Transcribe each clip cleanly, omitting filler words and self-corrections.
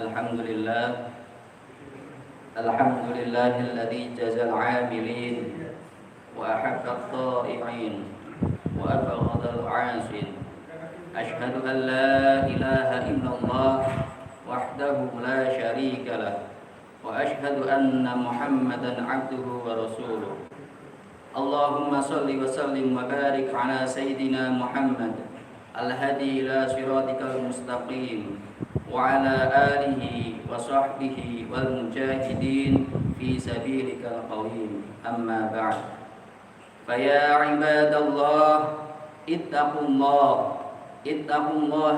Alhamdulillah Alhamdulillahilladzi jazal 'amilin wa ahabba at-ta'i'in wa abghadha al-'asin. Ashhadu an la ilaha illallah wahdahu la syarika lah wa ashhadu anna Muhammadan 'abduhu wa rasuluh. Allahumma salli wa sallim wa barik ala sayyidina Muhammad al-hadi ila siratikal mustaqim wa ala alihi wa sahbihi wal mujahidin fi sabilikal qawim. Amma ba'd. Fa ya ibadallah ittaqullaha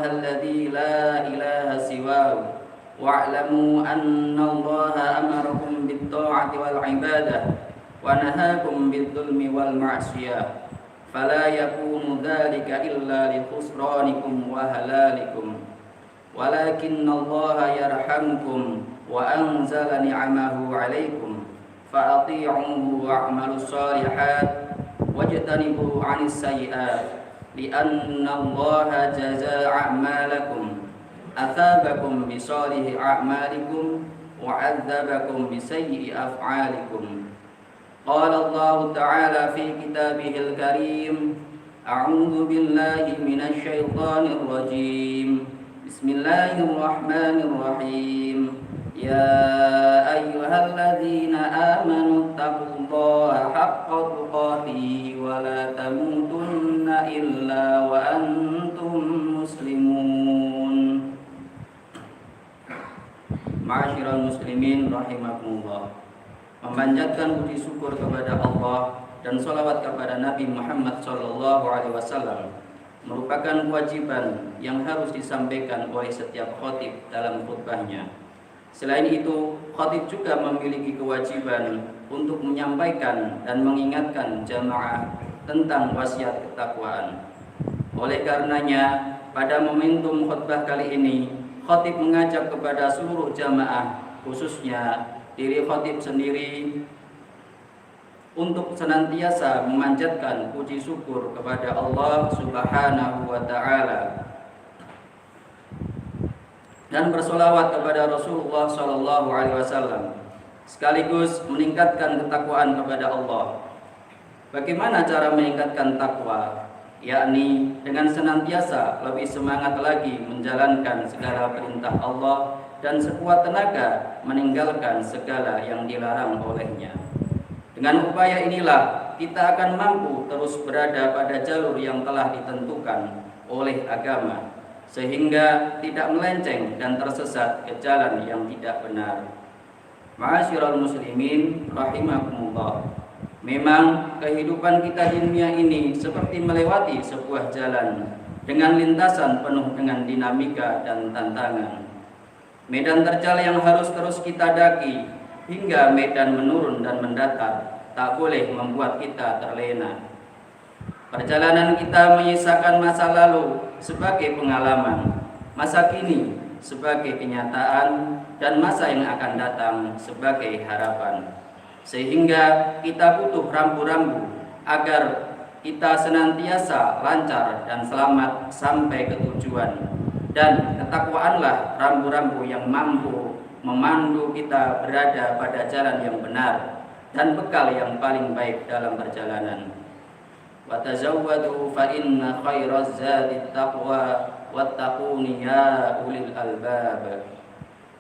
alladzi la ilaha siwahu wa'lamu anna Allaha amarakum bit-ta'ati wal ibadah wa nahakum bidh-dhulmi wal ma'siyah. Fala yakunu dzalika illa li khusranikum wa halalikum, walakinna Allaha yarhamkum wa anzala ni'amahu 'alaikum fa ati'uhu wa'malus shalihat wajtanibu 'anis sayyi'at li'anna Allaha jazaa a'malakum athabakum bi shalihi a'malikum wa 'adzabakum bi sayyi'i af'alikum. Qala Allah Ta'ala fi kitabihil karim, a'udzu billahi minasy syaithanir rajim. Bismillahirrahmanirrahim. Ya ayyuhalladzina amanu taqullaha haqqa tuqatih wa la tamutunna illa wa antum muslimun. Ma'asyiral muslimin rahimakumullah. Memanjatkan puji syukur kepada Allah dan sholawat kepada Nabi Muhammad SAW merupakan kewajiban yang harus disampaikan oleh setiap khatib dalam khutbahnya. Selain itu, khatib juga memiliki kewajiban untuk menyampaikan dan mengingatkan jamaah tentang wasiat ketakwaan. Oleh karenanya, pada momentum khutbah kali ini, khatib mengajak kepada seluruh jamaah, khususnya diri khatib sendiri, untuk senantiasa memanjatkan puji syukur kepada Allah Subhanahu wa Ta'ala dan bersolawat kepada Rasulullah Sallallahu Alaihi Wasallam, sekaligus meningkatkan ketakwaan kepada Allah. Bagaimana cara meningkatkan takwa? Yakni dengan senantiasa lebih semangat lagi menjalankan segala perintah Allah dan sekuat tenaga meninggalkan segala yang dilarang olehnya. Dengan upaya inilah kita akan mampu terus berada pada jalur yang telah ditentukan oleh agama, sehingga tidak melenceng dan tersesat ke jalan yang tidak benar. Ma'asyiral muslimin rahimakumullah. Memang kehidupan kita di dunia ini seperti melewati sebuah jalan dengan lintasan penuh dengan dinamika dan tantangan. Medan terjal yang harus terus kita daki hingga medan menurun dan mendatar tak boleh membuat kita terlena. Perjalanan kita menyisakan masa lalu sebagai pengalaman, masa kini sebagai kenyataan, dan masa yang akan datang sebagai harapan. Sehingga kita butuh rambu-rambu agar kita senantiasa lancar dan selamat sampai ke tujuan. Dan ketakwaanlah rambu-rambu yang mampu memandu kita berada pada jalan yang benar dan bekal yang paling baik dalam perjalanan. Wa tazawwadu fa inna khairaz zadit taqwa wattaquni ya ulil albab.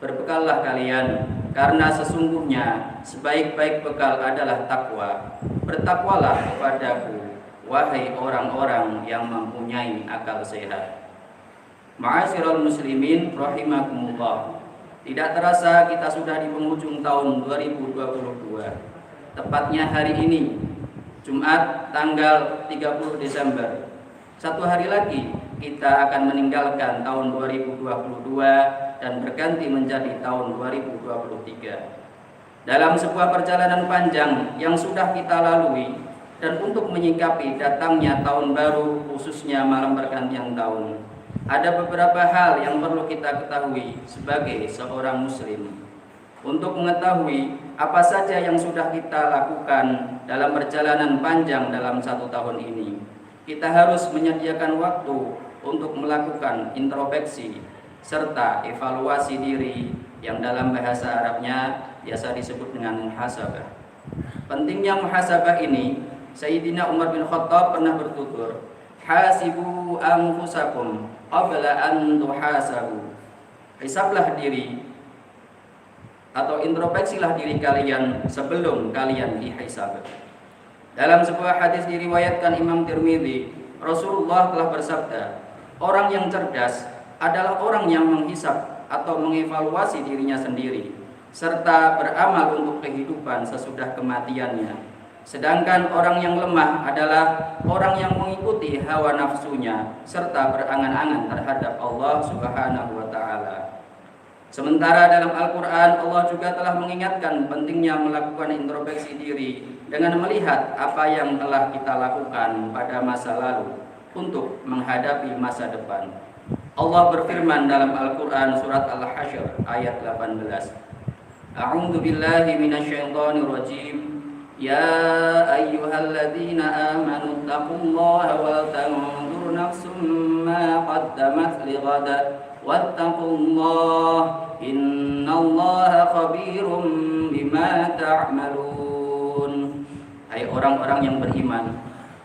Berbekallah kalian, karena sesungguhnya sebaik-baik bekal adalah takwa. Bertakwalah kepadaku, wahai orang-orang yang mempunyai akal sehat. Ma'asyiral muslimin rahimakumullah. Tidak terasa kita sudah di penghujung tahun 2022. Tepatnya hari ini, Jumat tanggal 30 Desember. Satu hari lagi kita akan meninggalkan tahun 2022 dan berganti menjadi tahun 2023. Dalam sebuah perjalanan panjang yang sudah kita lalui, dan untuk menyikapi datangnya tahun baru, khususnya malam pergantian tahun, ada beberapa hal yang perlu kita ketahui sebagai seorang muslim. Untuk mengetahui apa saja yang sudah kita lakukan dalam perjalanan panjang dalam satu tahun ini, kita harus menyediakan waktu untuk melakukan introspeksi serta evaluasi diri yang dalam bahasa Arabnya biasa disebut dengan muhasabah. Pentingnya muhasabah ini, Sayyidina Umar bin Khattab pernah bertutur, hasibu anfusakum qabla an tuhasabu. Hisablah diri atau introspeksilah diri kalian sebelum kalian dihisab. Dalam sebuah hadis diriwayatkan Imam Tirmidzi, Rasulullah telah bersabda, orang yang cerdas adalah orang yang menghisab atau mengevaluasi dirinya sendiri serta beramal untuk kehidupan sesudah kematiannya. Sedangkan orang yang lemah adalah orang yang mengikuti hawa nafsunya serta berangan-angan terhadap Allah Subhanahu wa taala. Sementara dalam Al-Qur'an Allah juga telah mengingatkan pentingnya melakukan introspeksi diri dengan melihat apa yang telah kita lakukan pada masa lalu untuk menghadapi masa depan. Allah berfirman dalam Al-Qur'an surat Al-Hasyr ayat 18. A'udzu billahi minasyaitonir rajim. Ya ayyuhalladzina amanu taqullaha wal tanzur nafsum ma qaddamat lighad wattaqullaha innallaha khabirum bima ta'malun. Hai orang-orang yang beriman,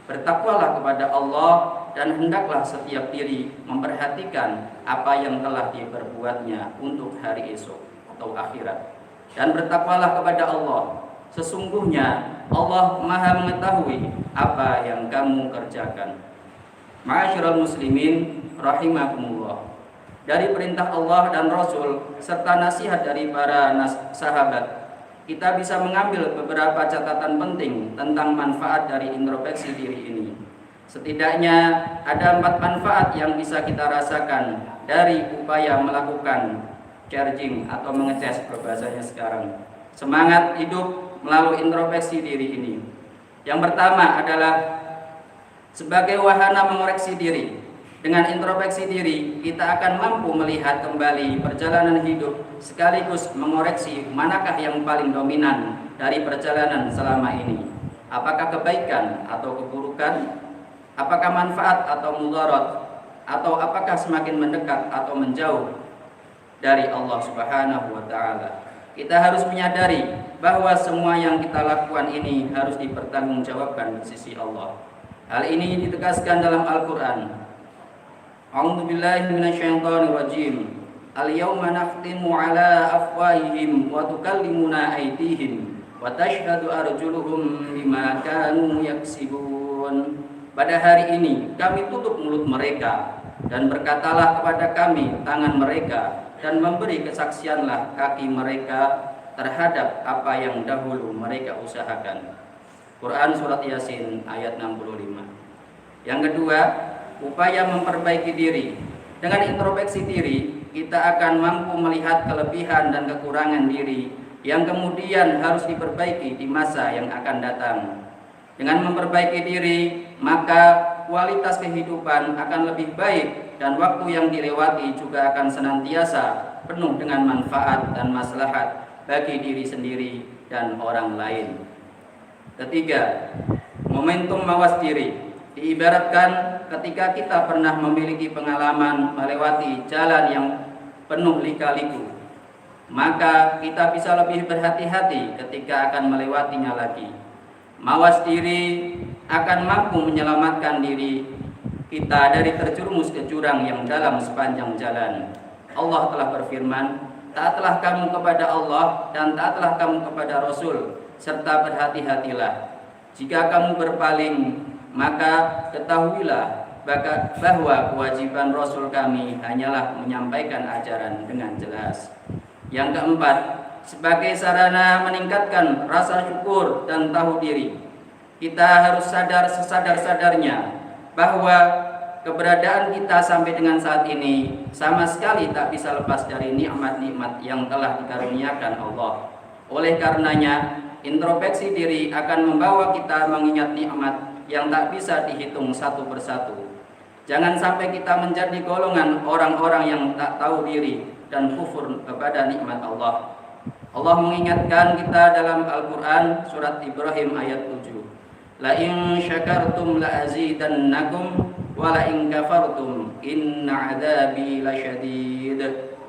bertakwalah kepada Allah dan hendaklah setiap diri memperhatikan apa yang telah diperbuatnya untuk hari esok atau akhirat. Dan bertakwalah kepada Allah. Sesungguhnya Allah Maha mengetahui apa yang kamu kerjakan. Ma'asyiral muslimin rahimakumullah. Dari perintah Allah dan Rasul serta nasihat dari para sahabat, kita bisa mengambil beberapa catatan penting tentang manfaat dari introspeksi diri ini. Setidaknya ada 4 manfaat yang bisa kita rasakan dari upaya melakukan charging atau mengecas bahasanya sekarang, semangat hidup melalui introspeksi diri ini. Yang pertama adalah sebagai wahana mengoreksi diri. Dengan introspeksi diri, kita akan mampu melihat kembali perjalanan hidup sekaligus mengoreksi manakah yang paling dominan dari perjalanan selama ini. Apakah kebaikan atau keburukan? Apakah manfaat atau mudarat? Atau apakah semakin mendekat atau menjauh dari Allah Subhanahu wa taala? Kita harus menyadari bahwa semua yang kita lakukan ini harus dipertanggungjawabkan di sisi Allah. Hal ini ditegaskan dalam Al-Qur'an. A'udzu billahi minasyaitonir rajim. Al-yauma nakhtimu 'ala afwahihim wa tukallimuna aydihim wa tashhadu arjuluhum bima kanu yaksibun. Pada hari ini kami tutup mulut mereka dan berkatalah kepada kami tangan mereka, dan memberi kesaksianlah kaki mereka terhadap apa yang dahulu mereka usahakan. Quran surat Yasin ayat 65. Yang kedua, upaya memperbaiki diri. Dengan introspeksi diri, kita akan mampu melihat kelebihan dan kekurangan diri yang kemudian harus diperbaiki di masa yang akan datang. Dengan memperbaiki diri, maka kualitas kehidupan akan lebih baik dan waktu yang dilewati juga akan senantiasa penuh dengan manfaat dan maslahat bagi diri sendiri dan orang lain. Ketiga, momentum mawas diri. Diibaratkan ketika kita pernah memiliki pengalaman melewati jalan yang penuh lika-liku, maka kita bisa lebih berhati-hati ketika akan melewatinya lagi. Mawas diri akan mampu menyelamatkan diri kita dari terjerumus ke jurang yang dalam sepanjang jalan. Allah telah berfirman, taatlah kamu kepada Allah dan taatlah kamu kepada Rasul, serta berhati-hatilah. Jika kamu berpaling, maka ketahuilah bahwa kewajiban Rasul kami hanyalah menyampaikan ajaran dengan jelas. Yang keempat, sebagai sarana meningkatkan rasa syukur dan tahu diri, kita harus sadar sesadar-sadarnya bahwa keberadaan kita sampai dengan saat ini sama sekali tak bisa lepas dari nikmat-nikmat yang telah dikaruniakan Allah. Oleh karenanya, introspeksi diri akan membawa kita mengingat nikmat yang tak bisa dihitung satu persatu. Jangan sampai kita menjadi golongan orang-orang yang tak tahu diri dan kufur kepada nikmat Allah. Allah mengingatkan kita dalam Al-Quran surat Ibrahim ayat 7. La in syakartum la azidannakum wa la in kafartum inna 'adzabi lasyadid.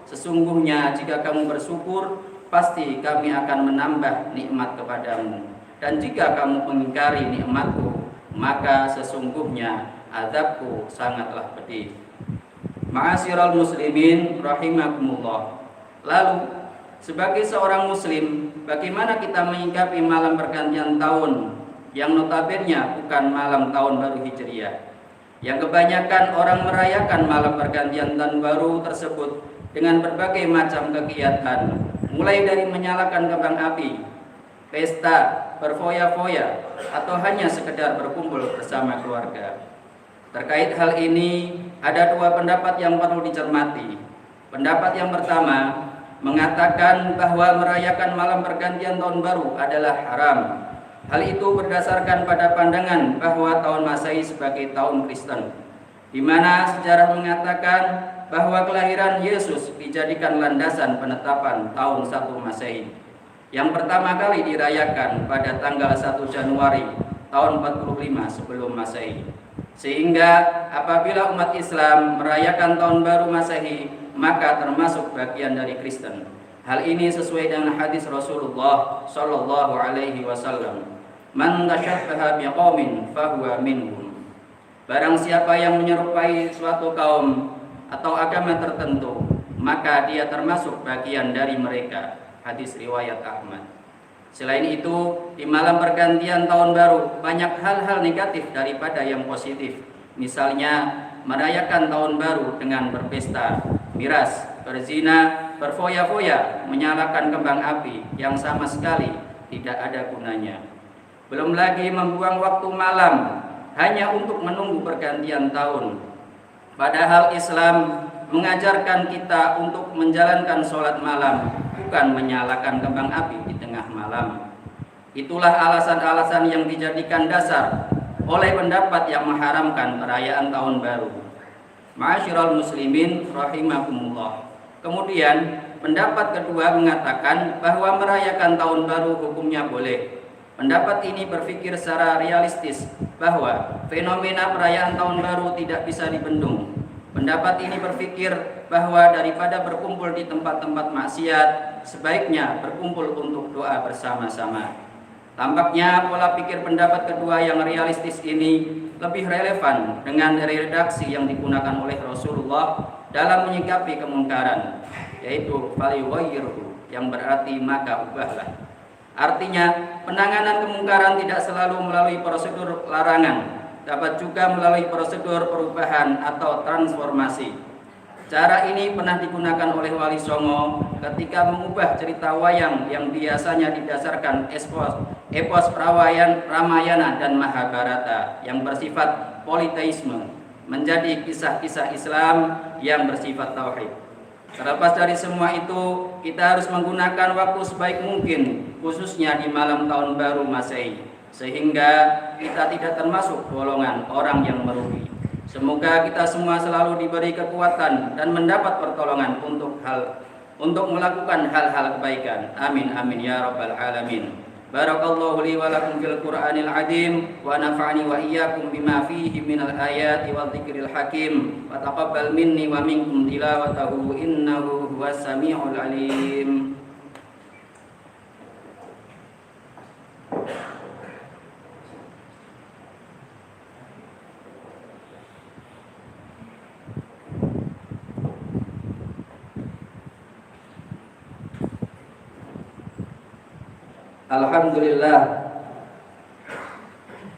Sesungguhnya jika kamu bersyukur, pasti kami akan menambah nikmat kepadamu, dan jika kamu mengingkari nikmatku, maka sesungguhnya azabku sangatlah pedih. Ma'asyiral muslimin rahimakumullah. Lalu sebagai seorang muslim, bagaimana kita menyikapi malam pergantian tahun yang notabene bukan malam tahun baru Hijriah, yang kebanyakan orang merayakan malam pergantian tahun baru tersebut dengan berbagai macam kegiatan, mulai dari menyalakan kembang api, pesta, berfoya-foya, atau hanya sekedar berkumpul bersama keluarga. Terkait hal ini, ada dua pendapat yang perlu dicermati. Pendapat yang pertama mengatakan bahwa merayakan malam pergantian tahun baru adalah haram. Hal itu berdasarkan pada pandangan bahwa tahun Masehi sebagai tahun Kristen, di mana sejarah mengatakan bahwa kelahiran Yesus dijadikan landasan penetapan tahun 1 Masehi, yang pertama kali dirayakan pada tanggal 1 Januari tahun 45 sebelum Masehi. Sehingga apabila umat Islam merayakan tahun baru Masehi, maka termasuk bagian dari Kristen. Hal ini sesuai dengan hadis Rasulullah sallallahu alaihi wasallam, "Man tashabbaha biqaumin fahuwa minhum." Barang siapa yang menyerupai suatu kaum atau agama tertentu, maka dia termasuk bagian dari mereka. Hadis riwayat Ahmad. Selain itu, di malam pergantian tahun baru banyak hal-hal negatif daripada yang positif. Misalnya merayakan tahun baru dengan berpesta, miras, berzina, berfoya-foya, menyalakan kembang api yang sama sekali tidak ada gunanya. Belum lagi membuang waktu malam hanya untuk menunggu pergantian tahun. Padahal Islam mengajarkan kita untuk menjalankan sholat malam, bukan menyalakan kembang api di tengah malam. Itulah alasan-alasan yang dijadikan dasar oleh pendapat yang mengharamkan perayaan tahun baru. Ma'asyiral muslimin rahimakumullah. Kemudian pendapat kedua mengatakan bahwa merayakan tahun baru hukumnya boleh. Pendapat ini berpikir secara realistis bahwa fenomena perayaan tahun baru tidak bisa dibendung. Pendapat ini berpikir bahwa daripada berkumpul di tempat-tempat maksiat, sebaiknya berkumpul untuk doa bersama-sama. Tampaknya pola pikir pendapat kedua yang realistis ini lebih relevan dengan redaksi yang digunakan oleh Rasulullah dalam menyikapi kemungkaran, yaitu falyughayyirhu, yang berarti maka ubahlah. Artinya, penanganan kemungkaran tidak selalu melalui prosedur larangan, dapat juga melalui prosedur perubahan atau transformasi. Cara ini pernah digunakan oleh Wali Songo ketika mengubah cerita wayang yang biasanya didasarkan epos Ramayana dan Mahabharata yang bersifat politeisme menjadi kisah-kisah Islam yang bersifat tauhid. Terlepas dari semua itu, kita harus menggunakan waktu sebaik mungkin, khususnya di malam tahun baru Masehi, sehingga kita tidak termasuk golongan orang yang merugi. Semoga kita semua selalu diberi kekuatan dan mendapat pertolongan untuk melakukan hal-hal kebaikan. Amin amin ya rabbal alamin. Barakallahu li wa lakum fil Qur'anil azim wa nafa'ani wa iyyakum bima fihi minal ayati wa dzikril hakim wa taqabbal minni wa minkum tilawatahu innahu huwas samiul alim.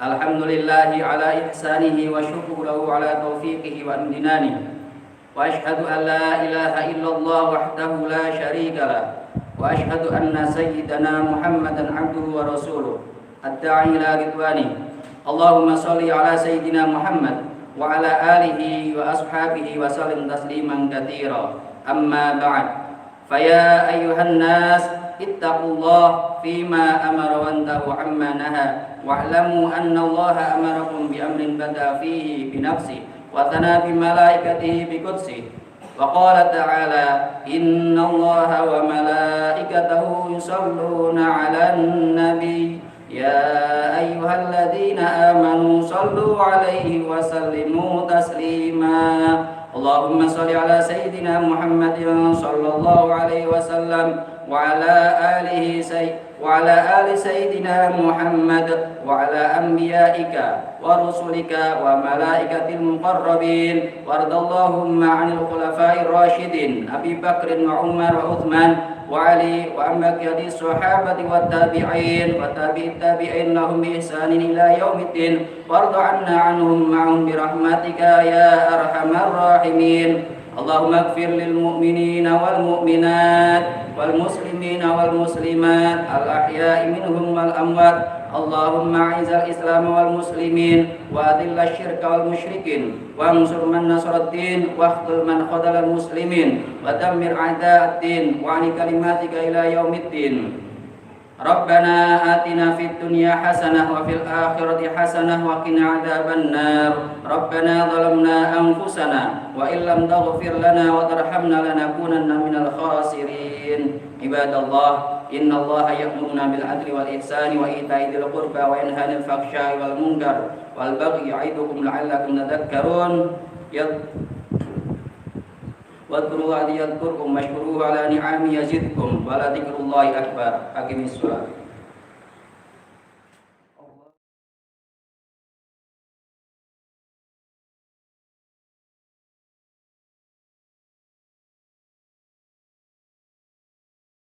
Alhamdulillahi ala ihsanihi wa syukruhu ala taufiqihi wa imtinanihi. Wa ashhadu an la ilaha illallah wahdahu la syarika lah. Wa ashhadu anna sayyidana Muhammadan abduhu wa rasuluh ad-da'i ila ridwani. Allahumma shalli ala sayyidina Muhammad wa ala alihi wa ashabihi wa sallim tasliman katsira. Amma ba'd. Faya ayyuhan nas ittaqullah fima amara wa antahu amma naha wa'lamu anna Allah amarakum bi amrin bada fihi bi nafsi wa thana bi malaikatihi bi qudsi wa qala ta'ala inna Allah wa malaikatahu yusalluna 'alan nabi يا أيها الذين آمنوا صلوا عليه وسلموا تسليما اللهم صل على سيدنا محمد صلى الله عليه وسلم وعلى آل سيدنا محمد وعلى أنبيائك ورسلك وملائكة المقربين وارض اللهم عن الخلفاء الراشدين أبي بكر وعمر وعثمان وعلي وعن بقية الصحابة والتابعين وتابع التابعين لهم بإحسان إلى يوم الدين وارض عنا عنهم معهم برحمتك يا أرحم الراحمين اللهم اغفر للمؤمنين والمؤمنات والمسلمين والمسلمات الأحياء منهم والأموات اللهم أعز الإسلام والمسلمين وأذل الشرك والمشركين وانصر من نصر الدين واخذل من خذل المسلمين ودمر أعداء الدين وعن كلماتك إلى يوم الدين ربنا آتنا في الدنيا حسنة وفي الآخرة حسنة وقنا عذاب النار ربنا ظلمنا أنفسنا وإن لم تغفر لنا وترحمنا لنكونن من الخاسرين عباد الله إن الله يأمرنا بالعدل والإحسان وإيتاء ذي القربى وينهى عن الفحشاء والمنكر والبغي يعظكم لعلكم تذكرون واذكروا يذكركم واشكروه على نعمه يزدكم ولذكر الله أكبر أقم الصلاة